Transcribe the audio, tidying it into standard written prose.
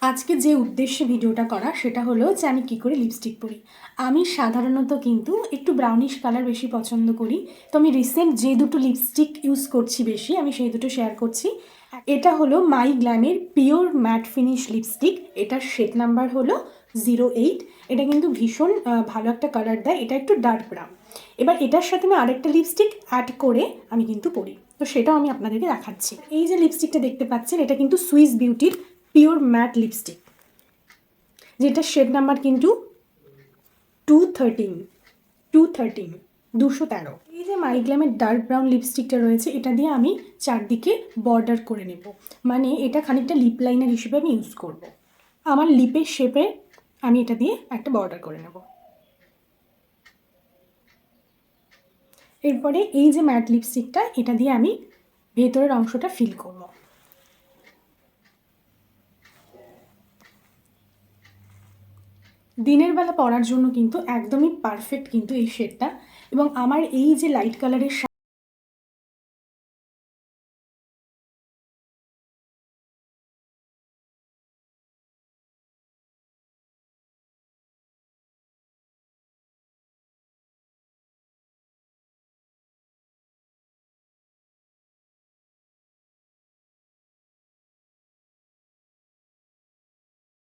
আজকে যে উদ্দেশ্যে ভিডিওটা করা সেটা হলো যে আমি কি করে লিপস্টিক পরি। আমি সাধারণত কিন্তু একটু ব্রাউনিশ কালার বেশি পছন্দ করি। তো আমি রিসেন্ট যে দুটো লিপস্টিক ইউজ করছি বেশি, আমি সেই দুটো শেয়ার করছি। এটা হলো মাই গ্ল্যামের পিওর ম্যাট ফিনিশ লিপস্টিক। এটার শেড নাম্বার হলো 08। এটা কিন্তু ভীষণ ভালো একটা কালার দেয়। এটা একটু ডার্ক ব্রাউন। এবার এটার সাথে আমি আরেকটা লিপস্টিক অ্যাড করে আমি কিন্তু পরি, তো সেটাও আমি আপনাদেরকে দেখাচ্ছি। এই যে লিপস্টিকটা দেখতে পাচ্ছেন, এটা কিন্তু সুইস বিউটির পিওর ম্যাট লিপস্টিক, যেটা শেড নাম্বার কিন্তু 213। এই যে মাইগ্ল্যামের ডার্ক ব্রাউন লিপস্টিকটা রয়েছে, এটা দিয়ে আমি চারদিকে বর্ডার করে নেব, মানে এটা খানিকটা লিপ লাইনার হিসেবে আমি ইউজ করব। আমার লিপের শেপে আমি এটা দিয়ে একটা বর্ডার করে নেব। এরপরে এই যে ম্যাট লিপস্টিকটা, এটা দিয়ে আমি ভেতরের অংশটা ফিল করব। দিনের বেলা পরার জন্য কিন্তু একদমই পারফেক্ট কিন্তু এই শেডটা। এবং আমার এই যে লাইট কালারের